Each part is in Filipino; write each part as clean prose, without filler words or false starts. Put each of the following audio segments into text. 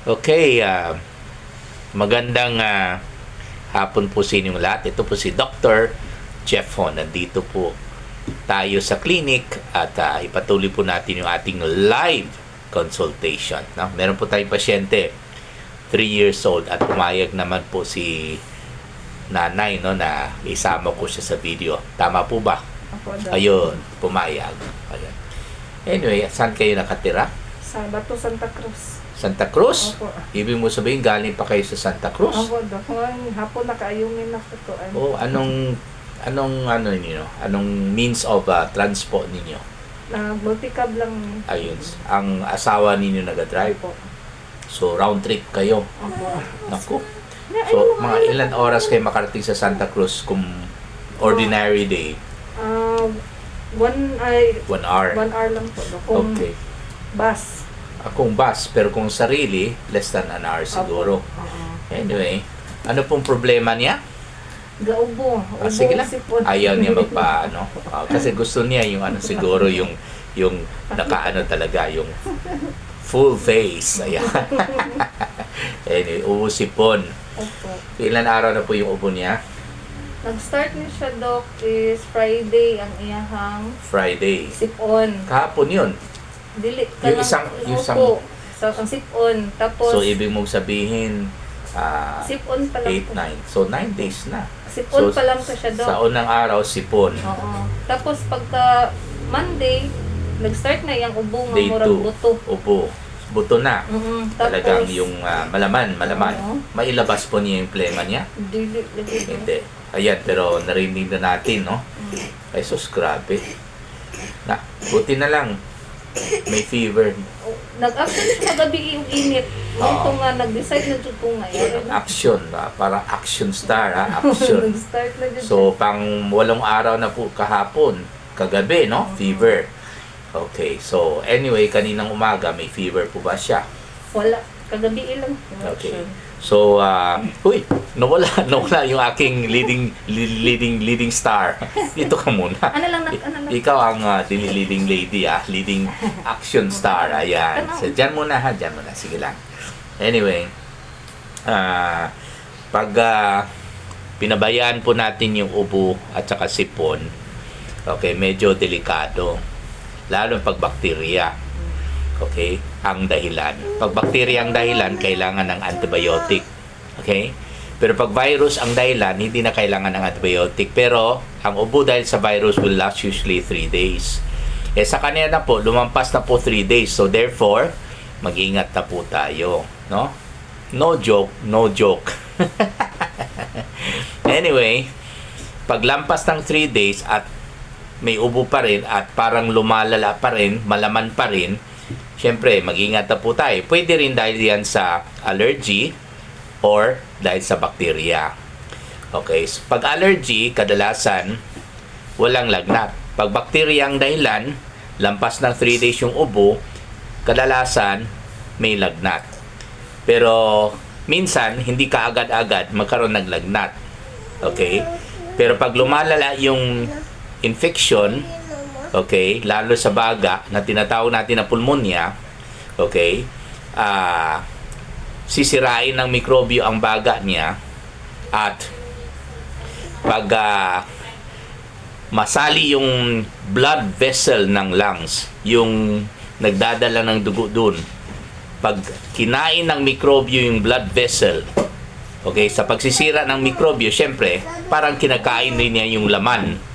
Okay, magandang hapon po sa inyong lahat. Ito po si Dr. Jeff Ho. Nandito po tayo sa clinic at ipatuloy po natin yung ating live consultation. No? Meron po tayong pasyente, 3 years old, at pumayag naman po si nanay, no, na isama ko siya sa video. Tama po ba? Ayun, pumayag. Ayun. Anyway, saan kayo nakatira? Sa Bato, Santa Cruz. Santa Cruz? Opo. Ibig mo sabihin, galing pa kayo sa Santa Cruz? Opo, Dok. Hapon nakaayungin ako to. Oh, anong niyo? Anong means of transport ninyo? Multicab lang. Ayun, ang asawa ninyo nag-drive. Opo. So, round trip kayo. Opo. Naku. So, mga ilan oras kayo makarating sa Santa Cruz kung ordinary day? 1 hour. hour lang po, Dok. Kung Okay. bus. Kung bus, pero kung sarili, less than an hour siguro. Opo. Anyway, ano pong problema niya? Gaubo. Sige lang. Sipon. Ayaw niya kasi gusto niya yung siguro yung talaga yung full face. Ayan. Anyway, uusipon. Opo. Ilan araw na po yung ubo niya? Nag-start niya siya, Doc, is Friday ang iyahang Friday. sipon. Kahapon yun. Dili ka Yung lang. isang- Opo. So, ang sipon. Tapos, So, ibig mong sabihin, sipon pa lang 8, po. 9. So, 9 days na. Sipon So, pa lang to siya, Doc. Sa unang araw, sipon. Oo. Tapos pagka Monday, nag-start na yung ubo nga Day murag 2. buto. Ubo. Buto na. Tapos, Talagang yung malaman. Oo. Mailabas po niya yung plema niya? Dili, lagi. Hindi. Ayan, pero narinig na natin, no? Ay, sus, grabe. Buti na lang. May fever. Nag-action siya kagabi yung init. Ito nga, nag-decide na dito nga. Action. Parang action star, Action. Nag-start na dito. So, pang 8 araw na po kahapon. Kagabi, no? Fever. Okay. So, anyway, kaninang umaga, may fever po ba siya? Wala. Kagabi ilang. Okay. So, nawala yung aking leading star. Dito ka muna. Ano lang. Ikaw ang leading lady, leading action star. Ayan. So, dyan muna. Sige lang. Anyway, pag pinabayaan po natin yung ubo at saka sipon, okay, medyo delikado. Lalo pag bakterya. Okay? Ang dahilan. Pag bacteria ang dahilan, kailangan ng antibiotic. Okay? Pero pag virus ang dahilan, hindi na kailangan ng antibiotic. Pero, ang ubo dahil sa virus will last usually 3 days. Sa kanya na po, lumampas na po 3 days. So, therefore, mag-ingat na po tayo. No? No joke. Anyway, pag lampas ng 3 days at may ubo pa rin at parang lumalala pa rin, malaman pa rin, syempre, mag-ingat na po tayo. Pwede rin dahil yan sa allergy or dahil sa bacteria. Okay, so pag allergy, kadalasan, walang lagnat. Pag bacteria ang dahilan, lampas ng 3 days yung ubo, kadalasan, may lagnat. Pero, minsan, hindi ka agad-agad magkaroon ng lagnat. Okay? Pero pag lumalala yung infection, okay, lalo sa baga na tinatawag natin na pulmonya, okay, sisirain ng mikrobyo ang baga niya at pag masali yung blood vessel ng lungs, yung nagdadala ng dugo dun, pag kinain ng mikrobyo yung blood vessel, okay, sa pagsisira ng mikrobyo, syempre, parang kinakain rin niya yung laman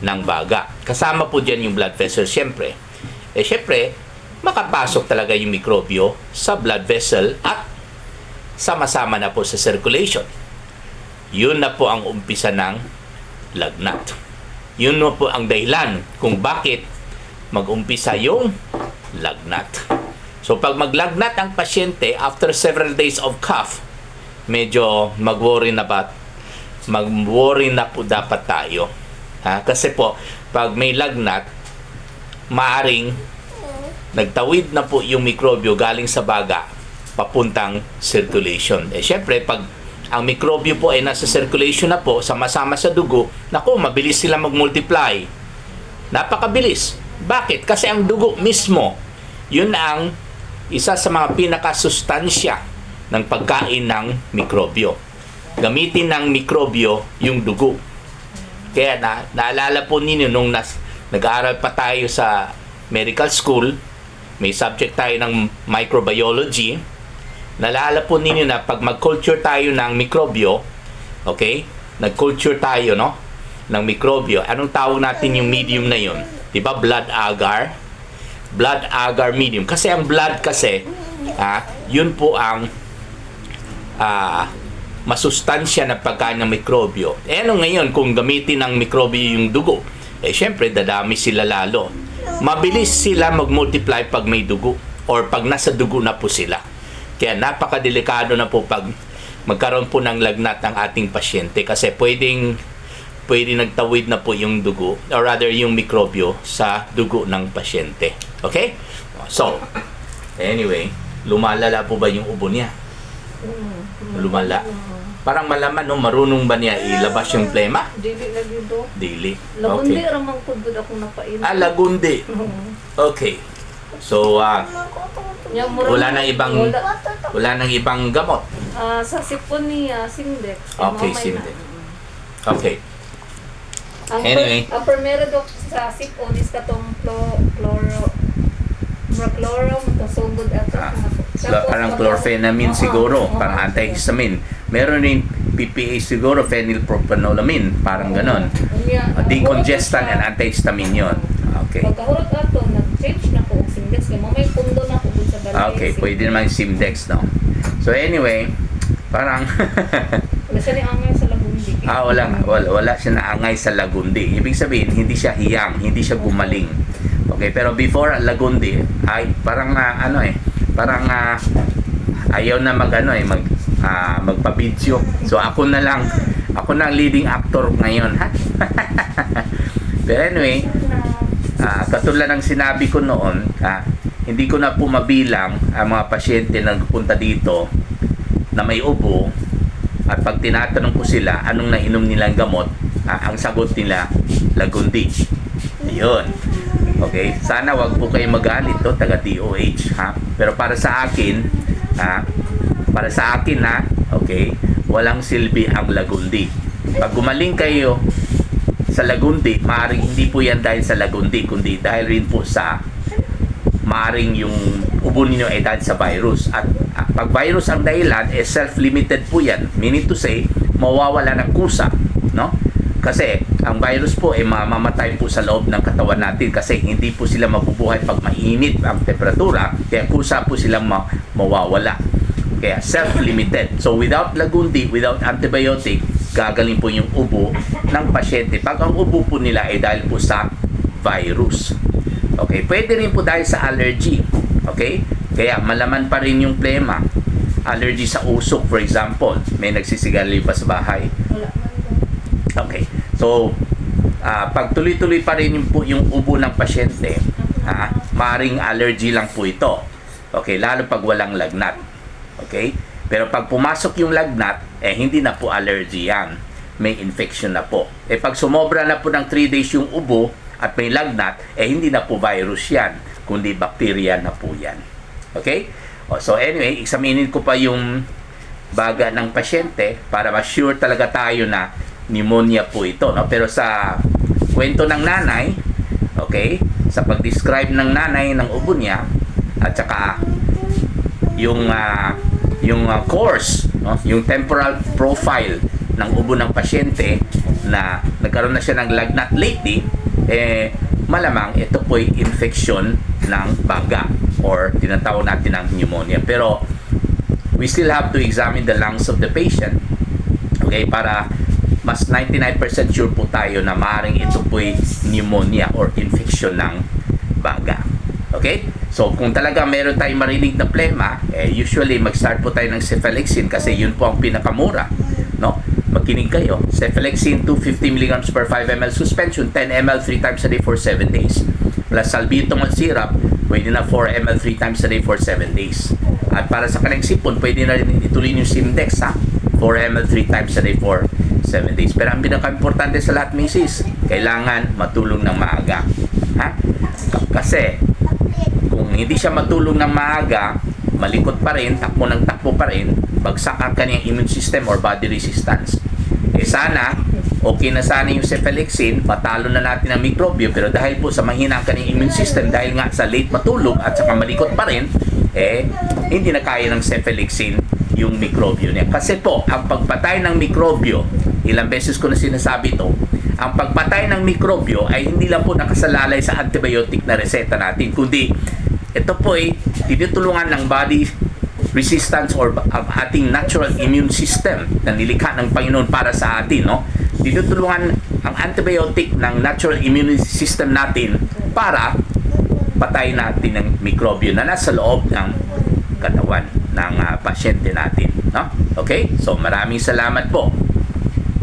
ng baga. Kasama po dyan yung blood vessel, syempre. Syempre, makapasok talaga yung mikrobyo sa blood vessel at sama-sama na po sa circulation. Yun na po ang umpisa ng lagnat. Yun na po ang dahilan kung bakit mag-umpisa yung lagnat. So, pag maglagnat ang pasyente after several days of cough, medyo mag-worry na po dapat tayo. Kasi po, pag may lagnat, maaring nagtawid na po yung mikrobyo galing sa baga papuntang circulation. Syempre, pag ang mikrobyo po ay nasa circulation na po, sama-sama sa dugo, naku, mabilis sila mag-multiply. Napakabilis. Bakit? Kasi ang dugo mismo, yun ang isa sa mga pinakasustansya ng pagkain ng mikrobyo. Gamitin ng mikrobyo yung dugo. Kaya naalala po ninyo nung nag-aaral pa tayo sa medical school, may subject tayo ng microbiology. Naalala po ninyo na pag mag-culture tayo ng mikrobyo, okay? Nag-culture tayo, no? Ng mikrobyo. Anong tawag natin yung medium na yun? Diba? Blood agar. Blood agar medium. Kasi ang blood kasi, yun po ang masustansya na pagkain ng mikrobyo. Ano ngayon kung gamitin ng mikrobyo yung dugo? Syempre, dadami sila lalo. Mabilis sila mag-multiply pag may dugo or pag nasa dugo na po sila. Kaya napakadelikado na po pag magkaroon po ng lagnat ng ating pasyente kasi pwede nagtawid na po yung dugo or rather yung mikrobyo sa dugo ng pasyente. Okay? So, anyway, lumalala po ba yung ubo niya? Lumala. Parang malaman, no? Marunong ba niya ilabas yung plema? Dili lagi do. Dili. Lagundi Okay. ramang pud ako napainom. Lagundi. Okay. So, wala nang ibang gamot. Sa sipon niya, Simdex. Okay, Mamay Simdex. na. Okay. Ang Anyway. ang primero dok sa sipon is katong chloro, sugod ato. Parang chlorphenamine siguro, parang antihistamine. Meron rin PPA siguro, phenylpropanolamine, parang ganon. Decongestant and antihistamine yun. Okay. Pagkahurot ato, nag-change na ko ang Simdex. Kaya mamay pundo na ko sa balay. Okay, pwede naman yung Simdex, no? So anyway, parang Wala siya ni angay sa lagundi. wala siya naangay sa lagundi. Ibig sabihin, hindi siya hiyang, hindi siya gumaling. Okay, pero before lagundi, ay parang parang ayaw na magpa-video. So ako na ang leading actor ngayon, ha? Pero anyway, katulad ng sinabi ko noon, hindi ko na po mabilang ang mga pasyente na nagpunta dito na may ubo at pag tinatanong ko sila anong nainom nilang gamot, ang sagot nila, lagundi. Ayun. Okay? Sana wag po kayo magalit to, taga DOH, ha? Pero para sa akin, okay, walang silbi ang lagundi. Pag gumaling kayo sa lagundi, maaaring hindi po yan dahil sa lagundi, kundi dahil rin po sa maaaring yung ubo ninyo ay dahil sa virus. At pag virus ang dahilan, self-limited po yan. Meaning to say, mawawala ng kusa, no? Kasi ang virus po ay mamamatay po sa loob ng katawan natin kasi hindi po sila mabubuhay pag mainit ang temperatura, kaya kusa po silang mawawala. Kaya self-limited. So without lagundi, without antibiotic, gagaling po yung ubo ng pasyente pag ang ubo po nila ay dahil po sa virus. Okay, pwede rin po dahil sa allergy. Okay? Kaya malaman pa rin yung plema. Allergy sa usok, for example. May nagsisigarilyo pa sa bahay. Wala man daw. Okay. So, pag tuloy-tuloy pa rin yung ubo ng pasyente, maaaring allergy lang po ito. Okay, lalo pag walang lagnat. Okay? Pero pag pumasok yung lagnat, hindi na po allergy yan. May infection na po. Pag sumobra na po ng 3 days yung ubo at may lagnat, hindi na po virus yan, kundi bacteria na po yan. Okay? So anyway, examinin ko pa yung baga ng pasyente para ma-sure talaga tayo na pneumonia po ito, no? Pero sa kwento ng nanay, okay, sa pag-describe ng nanay ng ubo niya at saka yung course, no? Yung temporal profile ng ubo ng pasyente na nagkaroon na siya ng lagnat lately, malamang ito po'y infection ng baga or tinatawag natin ng pneumonia. Pero we still have to examine the lungs of the patient, okay, para mas 99% sure po tayo na maaaring ito po'y pneumonia or infection ng baga. Okay? So, kung talaga meron tayong marinig na plema, usually mag-start po tayo ng cephalexin kasi yun po ang pinakamura. No? Magkinig kayo. Cephalexin 250 mg per 5 ml suspension, 10 ml 3 times a day for 7 days. Plus salbutamol syrup, pwede na 4 ml 3 times a day for 7 days. At para sa kanyang sipon, pwede na rin ituloy yung Simdex, 4 ml 3 times a day for 7 days. Pero ang pinaka-importante sa lahat, misis, kailangan matulog ng maaga. Kasi kung hindi siya matulog ng maaga, malikot pa rin, takbo ng takbo pa rin, bagsak ang kanyang immune system or body resistance. Sana, okay na sana yung cefalexin, patalo na natin ang mikrobyo, pero dahil po sa mahina ang kanyang immune system, dahil nga sa late matulog at saka malikot pa rin, hindi na kaya ng cefalexin yung mikrobyo niya. Kasi po, ang pagpatay ng mikrobyo, ilang beses ko na sinasabi ito, ang pagpatay ng mikrobyo ay hindi lang po nakasalalay sa antibiotic na reseta natin, kundi ito po ay tinutulungan ng body resistance or ang ating natural immune system na nilikha ng Panginoon para sa atin, no? Tinutulungan ang antibiotic ng natural immune system natin para patayin natin ang mikrobyo na nasa loob ng katawan ng pasyente natin, no? Okay? So maraming salamat po.